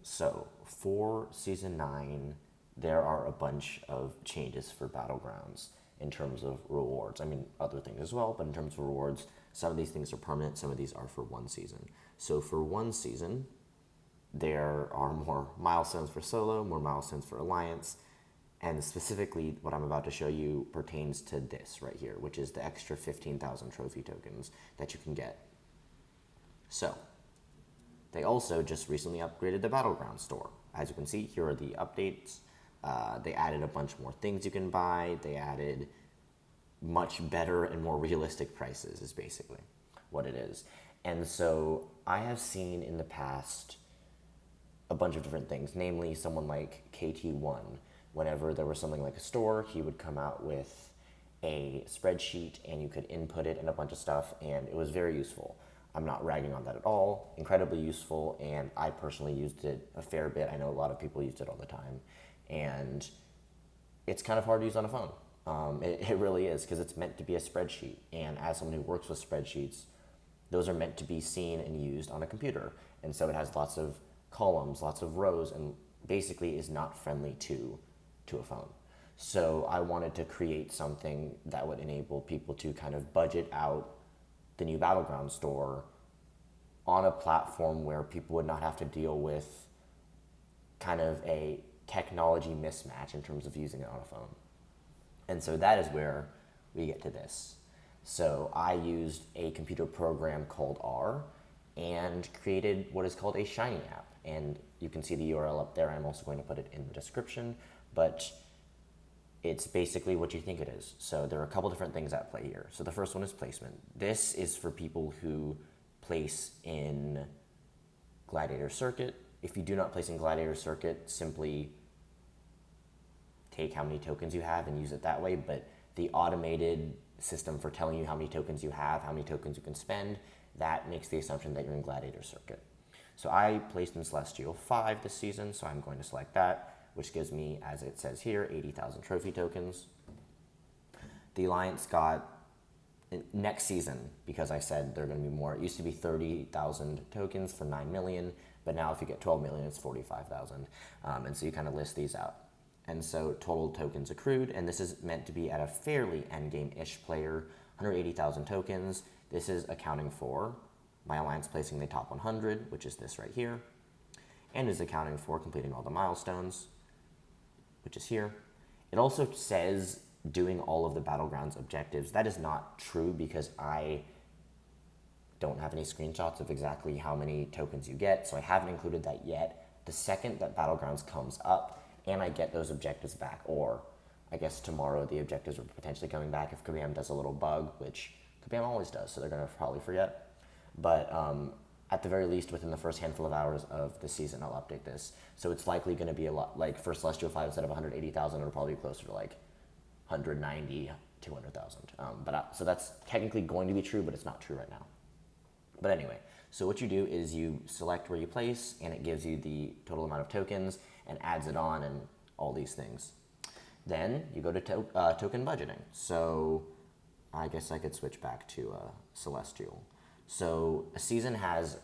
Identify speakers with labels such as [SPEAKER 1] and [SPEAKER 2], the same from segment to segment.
[SPEAKER 1] So for Season 9, there are a bunch of changes for Battlegrounds in terms of rewards. I mean, other things as well, but in terms of rewards, some of these things are permanent, some of these are for one season. So for one season, there are more milestones for solo, more milestones for alliance, and specifically what I'm about to show you pertains to this right here, which is the extra 15,000 trophy tokens that you can get. So, they also just recently upgraded the Battleground store. As you can see, here are the updates. They added a bunch more things you can buy. They added much better and more realistic prices is basically what it is. And so I have seen in the past a bunch of different things, namely someone like KT1. Whenever there was something like a store, he would come out with a spreadsheet and you could input it and a bunch of stuff, and it was very useful. I'm not ragging on that at all. Incredibly useful, and I personally used it a fair bit. I know a lot of people used it all the time, and it's kind of hard to use on a phone. It really is, because it's meant to be a spreadsheet, and as someone who works with spreadsheets, those are meant to be seen and used on a computer, and so it has lots of columns, lots of rows, and basically is not friendly to a phone. So I wanted to create something that would enable people to kind of budget out the new Battleground store on a platform where people would not have to deal with kind of a technology mismatch in terms of using it on a phone. And so that is where we get to this. So I used a computer program called R and created what is called a Shiny app. And you can see the URL up there. I'm also going to put it in the description, but it's basically what you think it is. So there are a couple different things at play here. So the first one is placement. This is for people who place in Gladiator Circuit. If you do not place in Gladiator Circuit, simply take how many tokens you have and use it that way. But the automated system for telling you how many tokens you have, how many tokens you can spend, that makes the assumption that you're in Gladiator Circuit. So I placed in Celestial 5 this season, so I'm going to select that, which gives me, as it says here, 80,000 trophy tokens. The Alliance got, next season, because I said there are going to be more, it used to be 30,000 tokens for 9 million, but now if you get 12 million, it's 45,000. And so you kind of list these out. And so total tokens accrued, and this is meant to be at a fairly endgame-ish player, 180,000 tokens. This is accounting for my Alliance placing the top 100, which is this right here, and is accounting for completing all the milestones, which is here. It also says doing all of the Battlegrounds objectives. That is not true because I don't have any screenshots of exactly how many tokens you get, so I haven't included that yet. The second that Battlegrounds comes up and I get those objectives back, or I guess tomorrow the objectives are potentially coming back if Kabam does a little bug, which Kabam always does, so they're going to probably forget. But at the very least, within the first handful of hours of the season, I'll update this. So it's likely going to be a lot, like for Celestial 5, instead of 180,000, it'll probably be closer to like 190, 200,000. So that's technically going to be true, but it's not true right now. But anyway, so what you do is you select where you place, and it gives you the total amount of tokens and adds it on and all these things. Then you go to token budgeting. So I guess I could switch back to Celestial. So a season has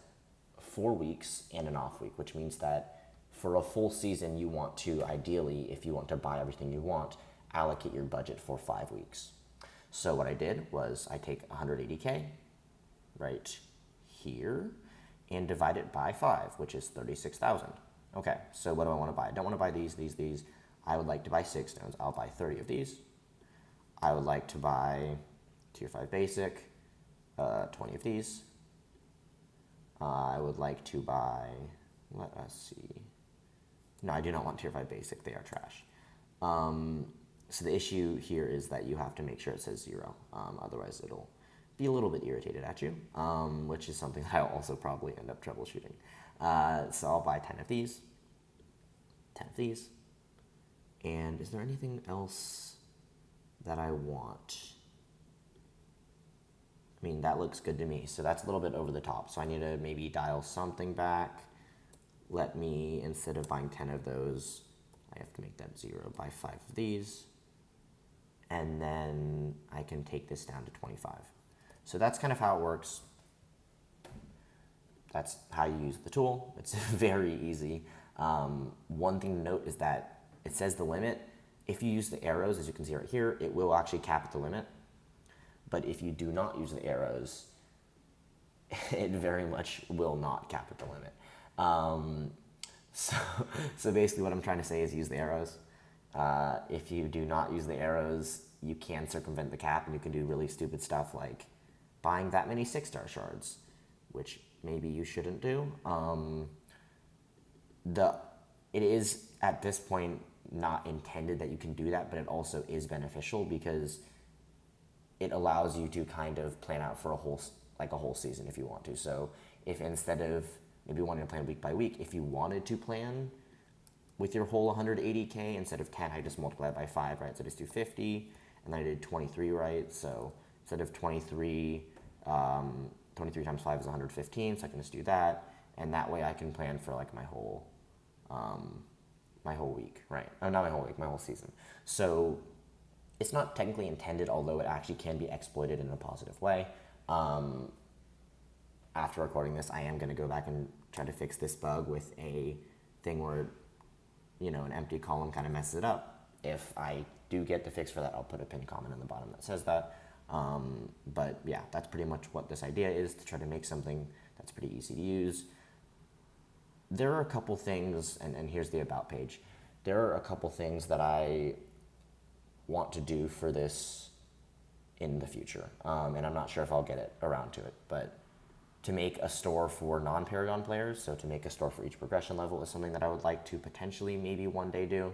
[SPEAKER 1] 4 weeks and an off week, which means that for a full season, you want to, ideally, if you want to buy everything you want, allocate your budget for 5 weeks. So what I did was I take 180K right here and divide it by 5, which is 36,000. Okay, so what do I want to buy? I don't want to buy these. I would like to buy 6 stones. I'll buy 30 of these. I would like to buy Tier 5 Basic, 20 of these. I would like to buy, let us see. No, I do not want Tier 5 Basic. They are trash. So the issue here is that you have to make sure it says 0. Otherwise, it'll be a little bit irritated at you, which is something that I'll also probably end up troubleshooting. So I'll buy 10 of these, 10 of these. And is there anything else that I want? I mean, that looks good to me. So that's a little bit over the top. So I need to maybe dial something back. Let me, instead of buying 10 of those, I have to make that 0, buy 5 of these. And then I can take this down to 25. So that's kind of how it works. that's how you use the tool. It's very easy. One thing to note is that it says the limit. If you use the arrows, as you can see right here, it will actually cap at the limit. But if you do not use the arrows, it very much will not cap at the limit. So basically what I'm trying to say is use the arrows. If you do not use the arrows, you can circumvent the cap, and you can do really stupid stuff like buying that many 6-star shards, which maybe you shouldn't do. It is at this point not intended that you can do that, but it also is beneficial because it allows you to kind of plan out for a whole season if you want to. So if instead of maybe wanting to plan week by week, if you wanted to plan with your whole 180K, instead of 10, I just multiply it by 5, right? So I just do 50, and then I did 23, right? So instead of 23, 23 times 5 is 115, so I can just do that, and that way I can plan for like my whole week, right? Oh, not my whole week, my whole season. So it's not technically intended, although it actually can be exploited in a positive way. After recording this, I am going to go back and try to fix this bug with a thing where, an empty column kind of messes it up. If I do get the fix for that, I'll put a pinned comment in the bottom that says that. But yeah, that's pretty much what this idea is, to try to make something that's pretty easy to use. There are a couple things, and here's the about page. There are a couple things that I want to do for this in the future, and I'm not sure if I'll get it around to it, but to make a store for non-Paragon players, so to make a store for each progression level, is something that I would like to potentially maybe one day do,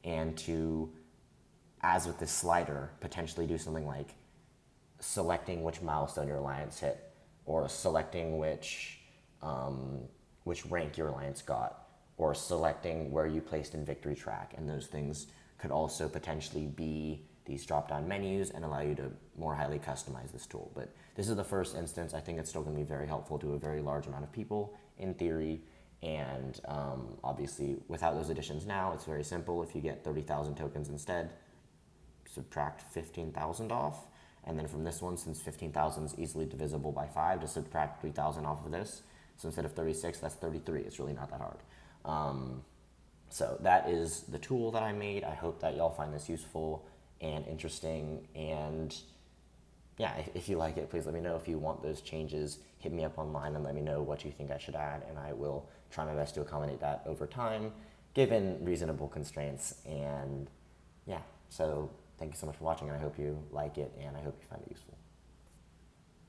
[SPEAKER 1] and to, as with this slider, potentially do something like selecting which milestone your alliance hit, or selecting which rank your alliance got, or selecting where you placed in victory track, and those things could also potentially be these drop-down menus and allow you to more highly customize this tool. But this is the first instance. I think it's still going to be very helpful to a very large amount of people in theory, and obviously without those additions now, it's very simple. If you get 30,000 tokens instead, subtract 15,000 off, and then from this one, since 15,000 is easily divisible by 5, just subtract 3,000 off of this. So instead of 36, that's 33. It's really not that hard. So that is the tool that I made. I hope that y'all find this useful and interesting, and yeah, if you like it, please let me know. If you want those changes, hit me up online and let me know what you think I should add, and I will try my best to accommodate that over time, given reasonable constraints. And yeah, so thank you so much for watching, and I hope you like it, and I hope you find it useful.